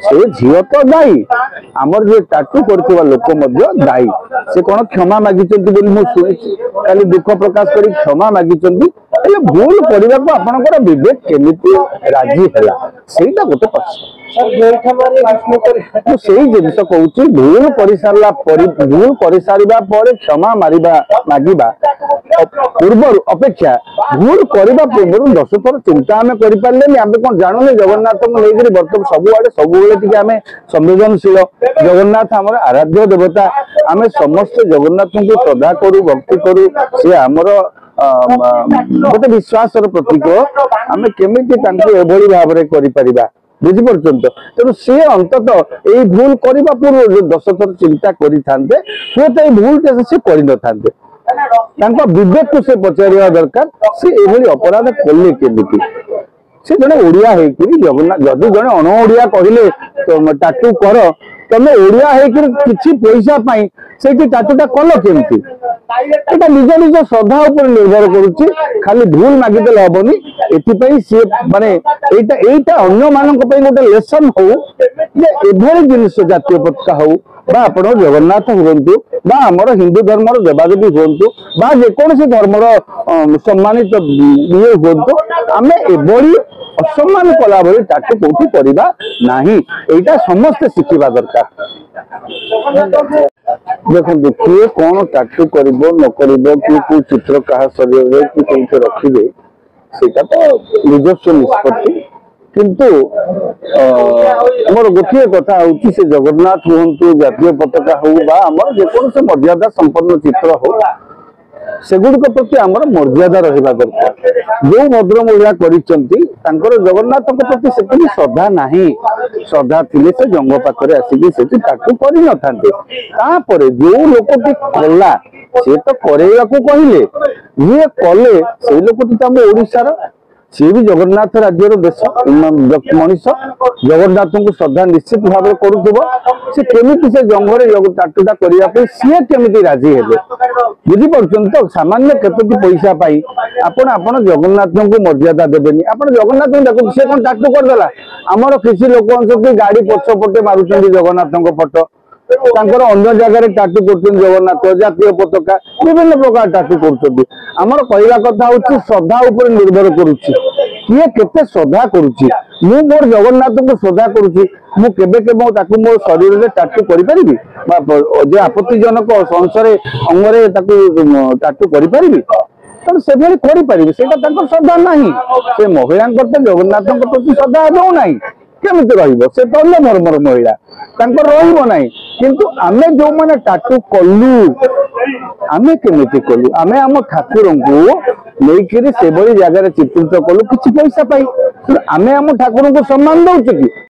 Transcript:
से झील तो दायी आमर जे टाटू कर लोक दायी से कौन क्षमा मागिंट शुणी खाली दुख प्रकाश कर क्षमा मागिंट भूल करने को आपंकर विवेक केमी राजी है सहीटा गोटे प्रश्न से जिन कहूँ भूल कर सारा भूल कर सारा क्षमा मागिबा पूर्व अपेक्षा भूल करने पूर्व 10 थर चिंता आम करें आम कौन जानूने जगन्नाथ को लेकर बर्तमान सबुआड़े सब संवेदनशील जगन्नाथ आम आराध्य देवता आम समस्त जगन्नाथ को श्रद्धा करू भक्ति करू सी आमर गोटे विश्वास प्रतीक आम केमी भाव में कर बुझीपार तेणु सी अंततः यही भूल करने पूर्व जो 10 थर चिंता करते हुए तो भूल से कर विवेक को से पचार दरकार सी अपराध कले केमिति से जड़े ओडिया जगन्नाथ जदि जड़े अण ओडिया कहले टाटू कर तमें ओडिया किसी पैसा से टाटूटा कल केमती एटा निज निज श्रद्धा उपर निर्भर करुच्ची खाली भूल मागिदेले हेनी एथि सी माने एटा अन्य मानक गोटे लेसन हो एभली जिनिस जातीय पताका हो बा आपण जगन्नाथ हुंतु बा आमर हिंदू धर्मर देवादेवी हुंतु बा जेकोसी धर्मर सम्मानित ये हुंतु आमे एभली असम्मान कला भली टाटू कोठी करिबा नाही एटा समस्त शिखिबा दरकार देखो किए कौन टाटू कर न कर कि चित्र क्या शरीर कि कौन रखिए सेटा तो निजस्व निष्पत्ति किंतु मोर गोटे कथा हूँ से जगन्नाथ हूँ जातीय पताका हो जेकोसी मर्यादा संपन्न चित्र हो सेगुड़िक प्रति आमर मर्यादा रहा दरकार जो भद्र महिला कर जगन्नाथ प्रति से श्रद्धा नहीं श्रद्धा थी से जंग पाखे आसिक से टाटू कर जो लोकटी कला सी तो करेगा कहले जी कले से लोकटी तो आम ओडिशार सी भी जगन्नाथ राज्यर देश मनीष जगन्नाथ को श्रद्धा निश्चित भाव में करुव से केमी से जंगल टाटूटा करने सी केमी राजी है बुझीपार तो सामान्य केतोटी पैसा पाई आपण जगन्नाथ को मर्यादा देवेनि आप जगन्नाथ को देखो सी कौन टाटू करदेला आमर किसी लोक अच्छा गाड़ी पछपटे मारुंट जगन्नाथ फोटो अन्य जगह टाटू कर जगन्नाथ जातीय पताका विभिन्न प्रकार टाटू कर कहला कथा हूँ श्रद्धा उपर निर्भर करुच्ची किए केते श्रद्धा करुच्ची मु मोर जगन्नाथ को श्रद्धा करुच्ची मु केबे केबे मो शरीर में टाटू करें आपत्तिजनक संशय अंगरे टाटू करें तो से करें श्रद्धा नहीं से महिला जगन्नाथ प्रति श्रद्धा हो ना केमिति से तो अन्य धर्मर महिला रहा किंतु आमे जो माने टाटू कलु आमे केमिति कलु आमे आम ठाकुर को लेकिन से जगह चित्रित कलु किसी पैसा पाई आमे आम ठाकुर को सम्मान दौचु कि